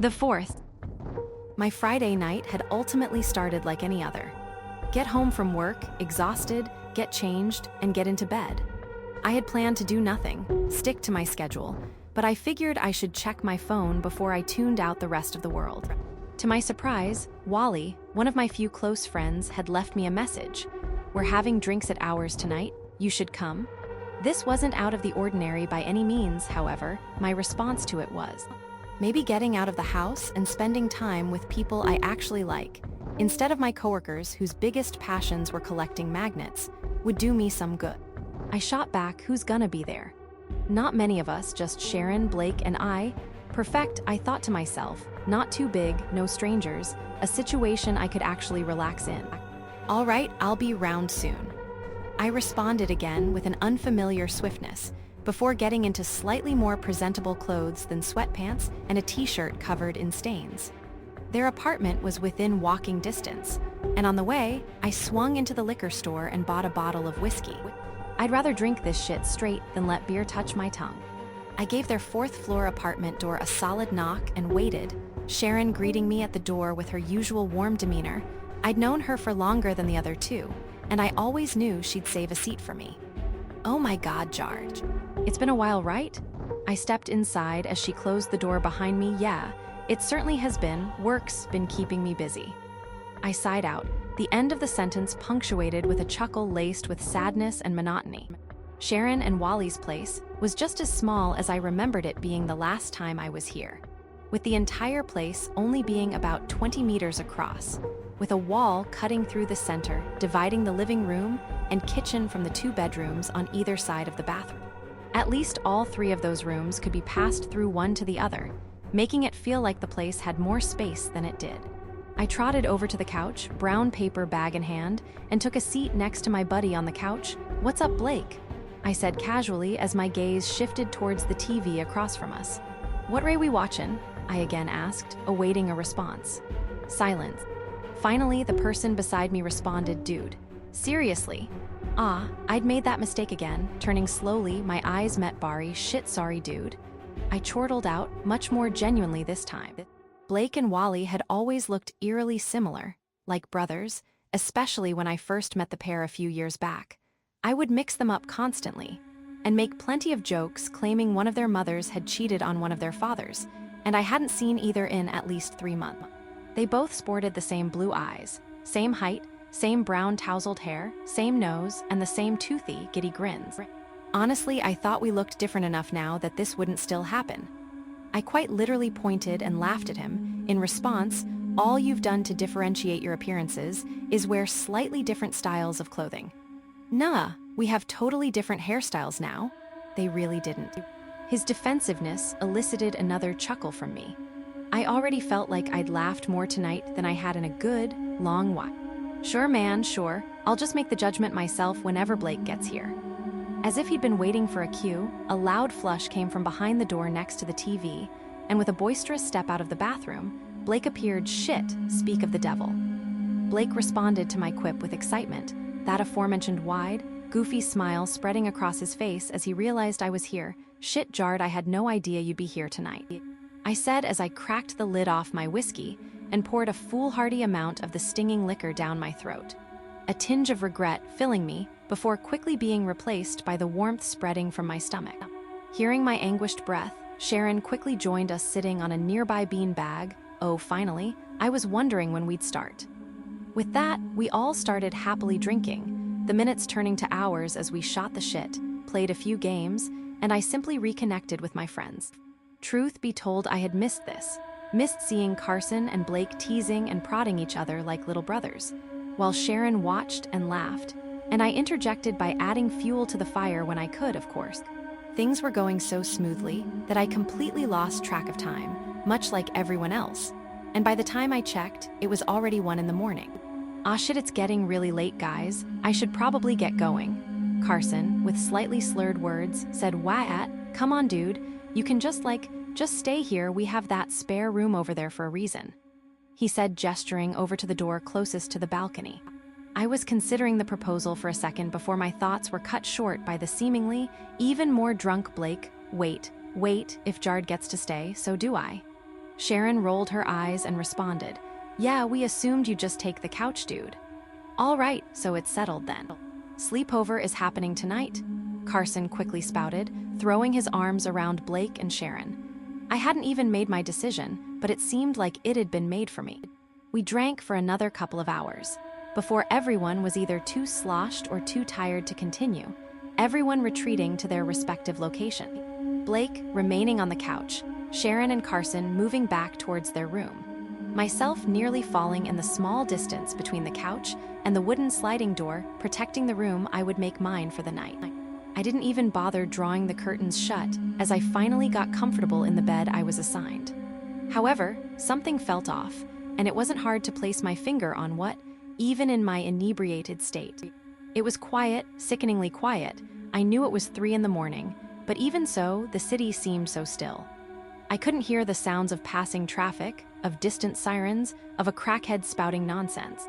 The fourth. My Friday night had ultimately started like any other. Get home from work, exhausted, get changed, and get into bed. I had planned to do nothing, stick to my schedule, but I figured I should check my phone before I tuned out the rest of the world. To my surprise, Wally, one of my few close friends, had left me a message. "We're having drinks at ours tonight. You should come." This wasn't out of the ordinary by any means, however. My response to it was, maybe getting out of the house and spending time with people I actually like, instead of my coworkers whose biggest passions were collecting magnets, would do me some good. I shot back, who's gonna be there? Not many of us, just Sharon, Blake, and I. Perfect, I thought to myself. Not too big, no strangers, a situation I could actually relax in. All right, I'll be round soon. I responded again with an unfamiliar swiftness, before getting into slightly more presentable clothes than sweatpants and a t-shirt covered in stains. Their apartment was within walking distance, and on the way, I swung into the liquor store and bought a bottle of whiskey. I'd rather drink this shit straight than let beer touch my tongue. I gave their fourth-floor apartment door a solid knock and waited, Sharon greeting me at the door with her usual warm demeanor. I'd known her for longer than the other two, and I always knew she'd save a seat for me. Oh my God, Jard. It's been a while, right? I stepped inside as she closed the door behind me. Yeah, it certainly has been. Work's been keeping me busy. I sighed out, the end of the sentence punctuated with a chuckle laced with sadness and monotony. Sharon and Wally's place was just as small as I remembered it being the last time I was here, with the entire place only being about 20 meters across, with a wall cutting through the center, dividing the living room and kitchen from the two bedrooms on either side of the bathroom. At least all three of those rooms could be passed through one to the other, making it feel like the place had more space than it did. I trotted over to the couch, brown paper bag in hand, and took a seat next to my buddy on the couch. "What's up, Blake?" I said casually as my gaze shifted towards the TV across from us. "What ray we watchin'?" I again asked, awaiting a response. Silence. Finally, the person beside me responded, "Dude, seriously?" I'd made that mistake again. Turning slowly, my eyes met Bari. "Shit, sorry, dude." I chortled out, much more genuinely this time. Blake and Wally had always looked eerily similar, like brothers, especially when I first met the pair a few years back. I would mix them up constantly, and make plenty of jokes claiming one of their mothers had cheated on one of their fathers, and I hadn't seen either in at least 3 months. They both sported the same blue eyes, same height, same brown tousled hair, same nose, and the same toothy, giddy grins. Honestly, I thought we looked different enough now that this wouldn't still happen. I quite literally pointed and laughed at him. In response, "All you've done to differentiate your appearances is wear slightly different styles of clothing." Nah, we have totally different hairstyles now. They really didn't. His defensiveness elicited another chuckle from me. I already felt like I'd laughed more tonight than I had in a good, long while. "Sure, man, sure. I'll just make the judgment myself whenever Blake gets here." As if he'd been waiting for a cue, a loud flush came from behind the door next to the TV, and with a boisterous step out of the bathroom, Blake appeared. "Shit, speak of the devil." Blake responded to my quip with excitement, that aforementioned wide, goofy smile spreading across his face as he realized I was here. "Shit, Jard, I had no idea you'd be here tonight," I said as I cracked the lid off my whiskey and poured a foolhardy amount of the stinging liquor down my throat. A tinge of regret filling me before quickly being replaced by the warmth spreading from my stomach. Hearing my anguished breath, Sharon quickly joined us sitting on a nearby bean bag. Oh, finally, I was wondering when we'd start. With that, we all started happily drinking, the minutes turning to hours as we shot the shit, played a few games, and I simply reconnected with my friends. Truth be told, I had missed this. Missed seeing Carson and Blake teasing and prodding each other like little brothers, while Sharon watched and laughed, and I interjected by adding fuel to the fire when I could, of course. Things were going so smoothly that I completely lost track of time, much like everyone else, and by the time I checked, it was already 1 in the morning. "Ah shit, it's getting really late, guys. I should probably get going." Carson, with slightly slurred words, said, "Why, come on, dude. You can just stay here. We have that spare room over there for a reason," he said, gesturing over to the door closest to the balcony. I was considering the proposal for a second before my thoughts were cut short by the seemingly even more drunk Blake. Wait, if Jard gets to stay, so do I." Sharon rolled her eyes and responded, "Yeah, we assumed you'd just take the couch, dude." "All right, so it's settled then. Sleepover is happening tonight," Carson quickly spouted, throwing his arms around Blake and Sharon. I hadn't even made my decision, but it seemed like it had been made for me. We drank for another couple of hours, before everyone was either too sloshed or too tired to continue, everyone retreating to their respective location. Blake remaining on the couch, Sharon and Carson moving back towards their room. Myself nearly falling in the small distance between the couch and the wooden sliding door protecting the room I would make mine for the night. I didn't even bother drawing the curtains shut as I finally got comfortable in the bed I was assigned. However, something felt off, and it wasn't hard to place my finger on what, even in my inebriated state. It was quiet, sickeningly quiet. I knew it was 3 in the morning, but even so, the city seemed so still. I couldn't hear the sounds of passing traffic, of distant sirens, of a crackhead spouting nonsense.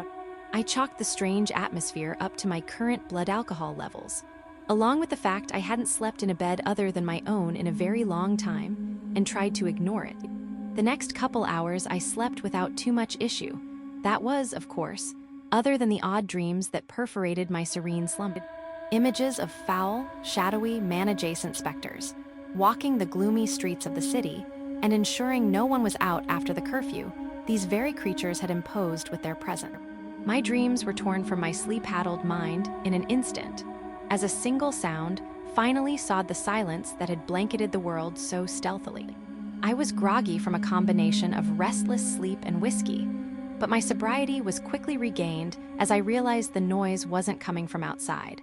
I chalked the strange atmosphere up to my current blood alcohol levels, along with the fact I hadn't slept in a bed other than my own in a very long time, and tried to ignore it. The next couple hours I slept without too much issue. That was, of course, other than the odd dreams that perforated my serene slumber. Images of foul, shadowy, man-adjacent specters, walking the gloomy streets of the city, and ensuring no one was out after the curfew, these very creatures had imposed with their presence. My dreams were torn from my sleep-addled mind in an instant, as a single sound finally sawed the silence that had blanketed the world so stealthily. I was groggy from a combination of restless sleep and whiskey, but my sobriety was quickly regained as I realized the noise wasn't coming from outside.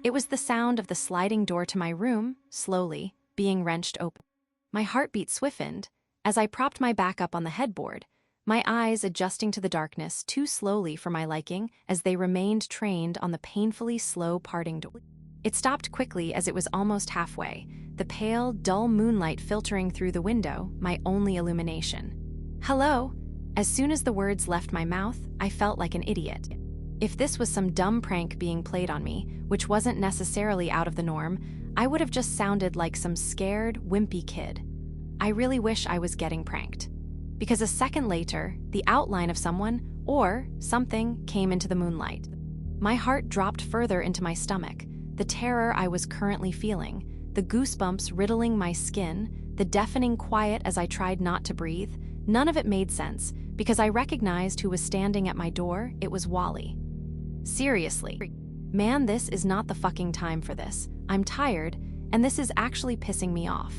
It was the sound of the sliding door to my room, slowly, being wrenched open. My heartbeat swiftly as I propped my back up on the headboard, my eyes adjusting to the darkness too slowly for my liking as they remained trained on the painfully slow parting door. It stopped quickly as it was almost halfway, the pale, dull moonlight filtering through the window, my only illumination. "Hello?" As soon as the words left my mouth, I felt like an idiot. If this was some dumb prank being played on me, which wasn't necessarily out of the norm, I would have just sounded like some scared, wimpy kid. I really wish I was getting pranked. Because a second later, the outline of someone, or something, came into the moonlight. My heart dropped further into my stomach, the terror I was currently feeling, the goosebumps riddling my skin, the deafening quiet as I tried not to breathe. None of it made sense, because I recognized who was standing at my door. It was Wally. Seriously. Man, this is not the fucking time for this. I'm tired, and this is actually pissing me off.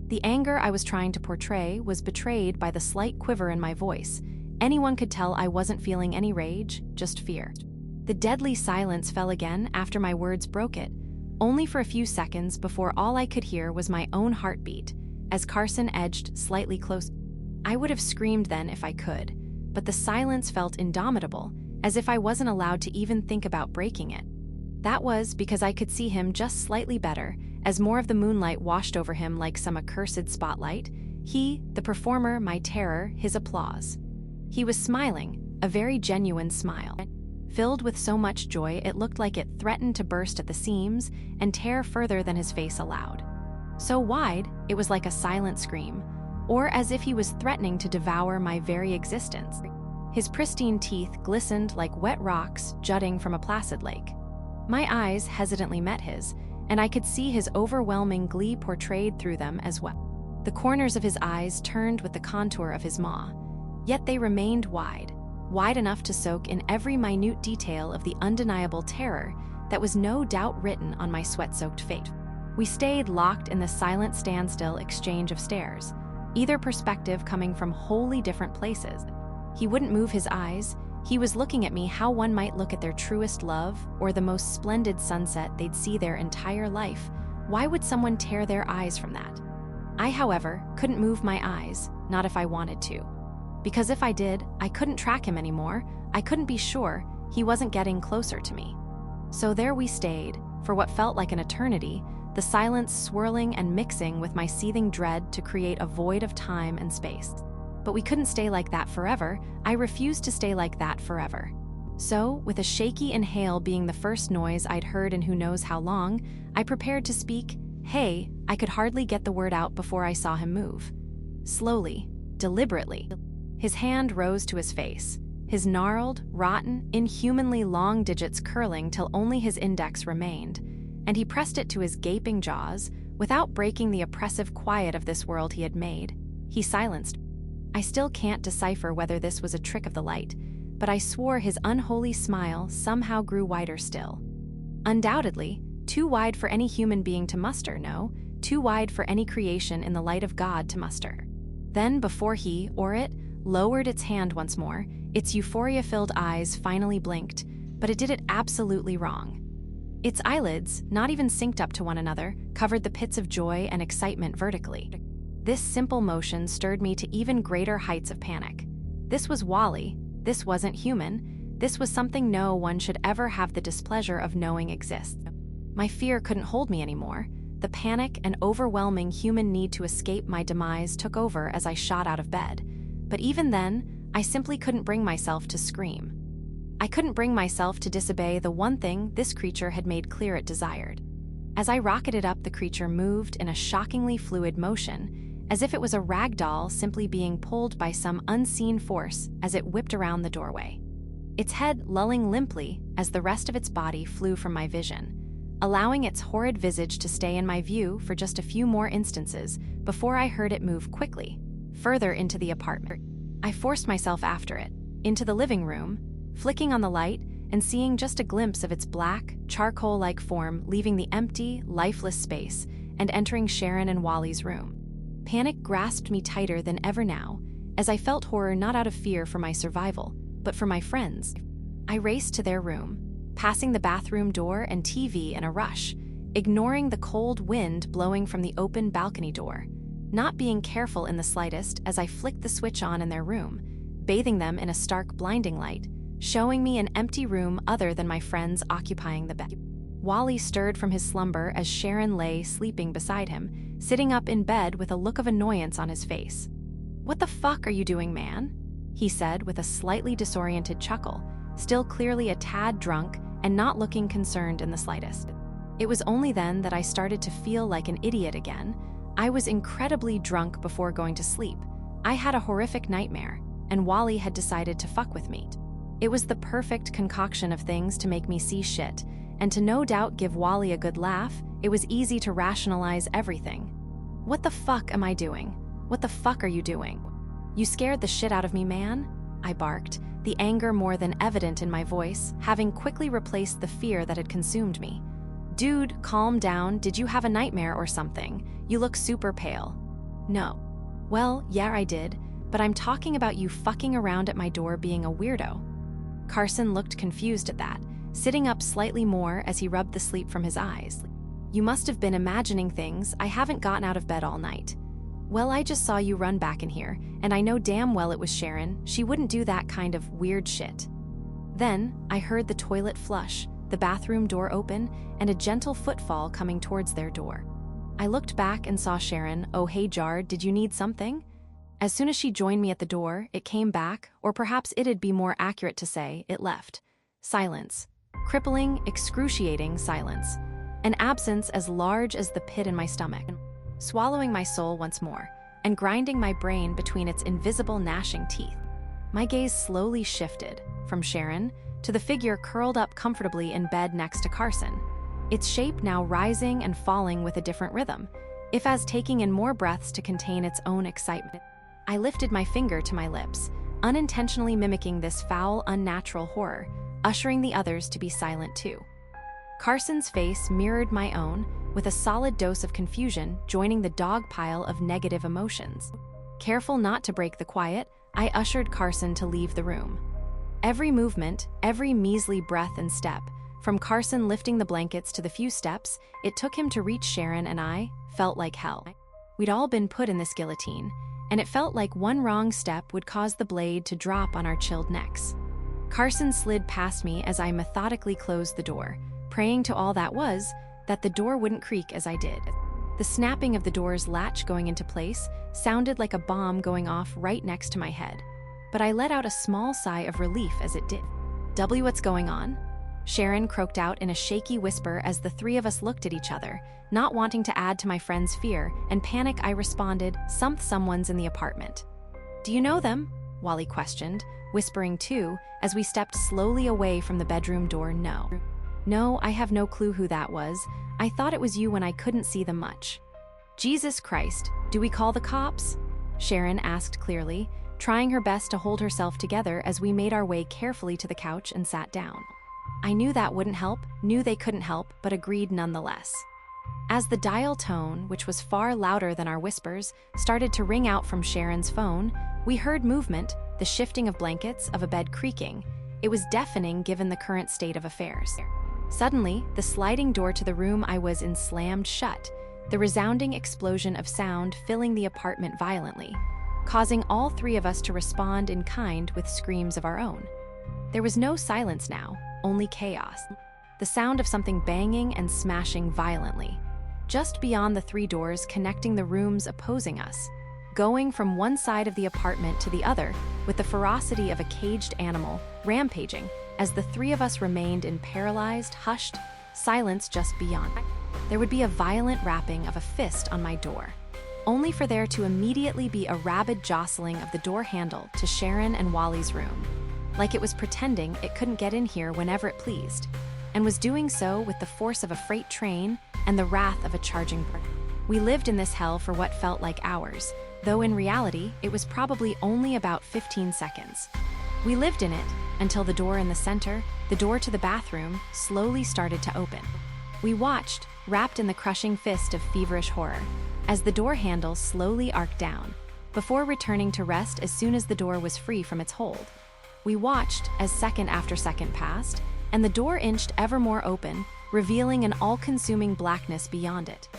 The anger I was trying to portray was betrayed by the slight quiver in my voice. Anyone could tell I wasn't feeling any rage, just fear. The deadly silence fell again after my words broke it, only for a few seconds before all I could hear was my own heartbeat, as Carson edged slightly closer. I would have screamed then if I could, but the silence felt indomitable, as if I wasn't allowed to even think about breaking it. That was because I could see him just slightly better, as more of the moonlight washed over him like some accursed spotlight. He, the performer, my terror, his applause. He was smiling, a very genuine smile. Filled with so much joy it looked like it threatened to burst at the seams and tear further than his face allowed. So wide, it was like a silent scream, or as if he was threatening to devour my very existence. His pristine teeth glistened like wet rocks jutting from a placid lake. My eyes hesitantly met his, and I could see his overwhelming glee portrayed through them as well. The corners of his eyes turned with the contour of his maw, yet they remained wide enough to soak in every minute detail of the undeniable terror that was no doubt written on my sweat-soaked face. We stayed locked in the silent standstill exchange of stares, either perspective coming from wholly different places. He wouldn't move his eyes. He was looking at me how one might look at their truest love or the most splendid sunset they'd see their entire life. Why would someone tear their eyes from that? I, however, couldn't move my eyes, not if I wanted to. Because if I did, I couldn't track him anymore. I couldn't be sure he wasn't getting closer to me. So there we stayed, for what felt like an eternity, the silence swirling and mixing with my seething dread to create a void of time and space. But we couldn't stay like that forever. I refused to stay like that forever. So, with a shaky inhale being the first noise I'd heard in who knows how long, I prepared to speak. "Hey," I could hardly get the word out before I saw him move. Slowly, deliberately. His hand rose to his face, his gnarled, rotten, inhumanly long digits curling till only his index remained, and he pressed it to his gaping jaws without breaking the oppressive quiet of this world he had made. He silenced. I still can't decipher whether this was a trick of the light, but I swore his unholy smile somehow grew wider still. Undoubtedly, too wide for any human being to muster, no, too wide for any creation in the light of God to muster. Then, before he, or it, lowered its hand once more, its euphoria-filled eyes finally blinked, but it did it absolutely wrong. Its eyelids, not even synced up to one another, covered the pits of joy and excitement vertically. This simple motion stirred me to even greater heights of panic. This was Wally. This wasn't human. This was something no one should ever have the displeasure of knowing exists. My fear couldn't hold me anymore. The panic and overwhelming human need to escape my demise took over as I shot out of bed. But even then, I simply couldn't bring myself to scream. I couldn't bring myself to disobey the one thing this creature had made clear it desired. As I rocketed up, the creature moved in a shockingly fluid motion, as if it was a rag doll simply being pulled by some unseen force as it whipped around the doorway. Its head lolling limply as the rest of its body flew from my vision, allowing its horrid visage to stay in my view for just a few more instances before I heard it move quickly, further into the apartment. I forced myself after it, into the living room, flicking on the light and seeing just a glimpse of its black, charcoal-like form leaving the empty, lifeless space and entering Sharon and Wally's room. Panic grasped me tighter than ever now, as I felt horror not out of fear for my survival, but for my friends. I raced to their room, passing the bathroom door and TV in a rush, ignoring the cold wind blowing from the open balcony door, not being careful in the slightest as I flicked the switch on in their room, bathing them in a stark, blinding light, showing me an empty room other than my friends occupying the bed. Wally stirred from his slumber as Sharon lay sleeping beside him, sitting up in bed with a look of annoyance on his face. "What the fuck are you doing, man?" he said with a slightly disoriented chuckle, still clearly a tad drunk and not looking concerned in the slightest. It was only then that I started to feel like an idiot again. I was incredibly drunk before going to sleep. I had a horrific nightmare, and Wally had decided to fuck with me. It was the perfect concoction of things to make me see shit, and to no doubt give Wally a good laugh. It was easy to rationalize everything. "What the fuck am I doing? What the fuck are you doing? You scared the shit out of me, man," I barked, the anger more than evident in my voice, having quickly replaced the fear that had consumed me. "Dude, calm down. Did you have a nightmare or something? You look super pale." "No." "Well, yeah, I did, but I'm talking about you fucking around at my door being a weirdo." Carson looked confused at that, sitting up slightly more as he rubbed the sleep from his eyes. "You must have been imagining things. I haven't gotten out of bed all night." "Well, I just saw you run back in here, and I know damn well it was Sharon. She wouldn't do that kind of weird shit." Then, I heard the toilet flush, the bathroom door open, and a gentle footfall coming towards their door. I looked back and saw Sharon. "Oh, hey, Jard, did you need something?" As soon as she joined me at the door, it came back, or perhaps it'd be more accurate to say, it left. Silence. Crippling, excruciating silence. An absence as large as the pit in my stomach. Swallowing my soul once more, and grinding my brain between its invisible gnashing teeth. My gaze slowly shifted, from Sharon, to the figure curled up comfortably in bed next to Carson, its shape now rising and falling with a different rhythm, if as taking in more breaths to contain its own excitement. I lifted my finger to my lips, unintentionally mimicking this foul, unnatural horror, ushering the others to be silent too. Carson's face mirrored my own, with a solid dose of confusion joining the dog pile of negative emotions. Careful not to break the quiet, I ushered Carson to leave the room. Every movement, every measly breath and step, from Carson lifting the blankets to the few steps it took him to reach Sharon and I, felt like hell. We'd all been put in this guillotine, and it felt like one wrong step would cause the blade to drop on our chilled necks. Carson slid past me as I methodically closed the door, praying to all that was, that the door wouldn't creak as I did. The snapping of the door's latch going into place sounded like a bomb going off right next to my head, but I let out a small sigh of relief as it did. "What's going on?" Sharon croaked out in a shaky whisper as the three of us looked at each other, not wanting to add to my friend's fear and panic. I responded, "Someone's in the apartment." "Do you know them?" Wally questioned, whispering too, as we stepped slowly away from the bedroom door. No, I have no clue who that was. I thought it was you when I couldn't see them much." "Jesus Christ, do we call the cops?" Sharon asked clearly, trying her best to hold herself together as we made our way carefully to the couch and sat down. I knew that wouldn't help, knew they couldn't help, but agreed nonetheless. As the dial tone, which was far louder than our whispers, started to ring out from Sharon's phone, we heard movement, the shifting of blankets, of a bed creaking. It was deafening given the current state of affairs. Suddenly, the sliding door to the room I was in slammed shut, the resounding explosion of sound filling the apartment violently, causing all three of us to respond in kind with screams of our own. There was no silence now, only chaos. The sound of something banging and smashing violently, just beyond the three doors connecting the rooms opposing us, going from one side of the apartment to the other with the ferocity of a caged animal, rampaging, as the three of us remained in paralyzed, hushed silence just beyond. There would be a violent rapping of a fist on my door, only for there to immediately be a rabid jostling of the door handle to Sharon and Wally's room, like it was pretending it couldn't get in here whenever it pleased, and was doing so with the force of a freight train and the wrath of a charging bird. We lived in this hell for what felt like hours, though in reality it was probably only about 15 seconds. We lived in it until the door in the center, the door to the bathroom, slowly started to open. We watched, wrapped in the crushing fist of feverish horror, as the door handle slowly arced down, before returning to rest as soon as the door was free from its hold. We watched as second after second passed, and the door inched ever more open, revealing an all-consuming blackness beyond it.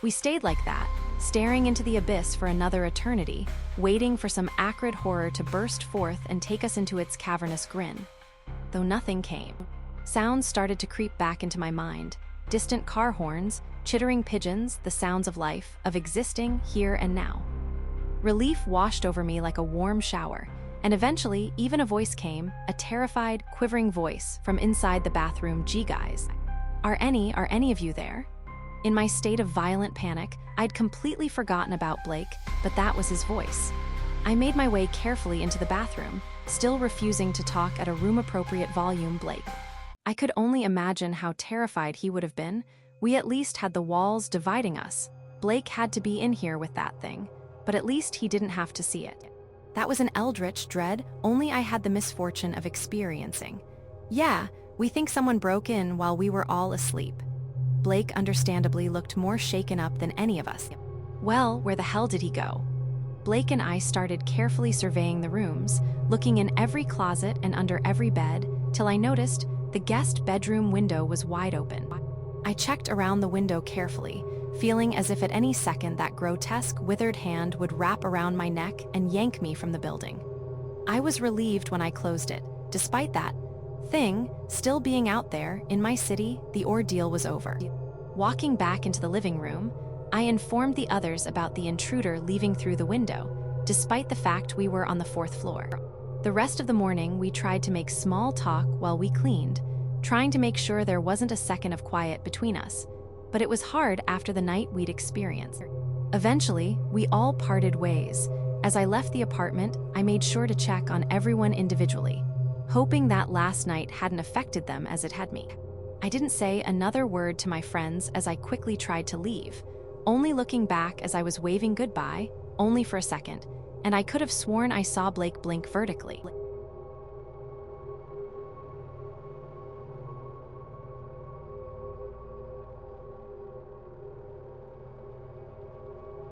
We stayed like that, staring into the abyss for another eternity, waiting for some acrid horror to burst forth and take us into its cavernous grin. Though nothing came. Sounds started to creep back into my mind. Distant car horns, chittering pigeons, the sounds of life, of existing here and now. Relief washed over me like a warm shower, and eventually even a voice came, a terrified, quivering voice from inside the bathroom. "Gee guys, are any of you there?" In my state of violent panic, I'd completely forgotten about Blake, but that was his voice. I made my way carefully into the bathroom, still refusing to talk at a room-appropriate volume. Blake. I could only imagine how terrified he would have been. We at least had the walls dividing us. Blake had to be in here with that thing, but at least he didn't have to see it. That was an eldritch dread only I had the misfortune of experiencing. "Yeah, we think someone broke in while we were all asleep." Blake understandably looked more shaken up than any of us. "Well, where the hell did he go?" Blake and I started carefully surveying the rooms, looking in every closet and under every bed, till I noticed the guest bedroom window was wide open. I checked around the window carefully, feeling as if at any second that grotesque, withered hand would wrap around my neck and yank me from the building. I was relieved when I closed it. Despite that thing still being out there in my city, the ordeal was over. Walking back into the living room, I informed the others about the intruder leaving through the window, despite the fact we were on the 4th floor. The rest of the morning, we tried to make small talk while we cleaned, trying to make sure there wasn't a second of quiet between us. But it was hard after the night we'd experienced. Eventually, we all parted ways. As I left the apartment, I made sure to check on everyone individually, hoping that last night hadn't affected them as it had me. I didn't say another word to my friends as I quickly tried to leave, only looking back as I was waving goodbye, only for a second, and I could have sworn I saw Blake blink vertically.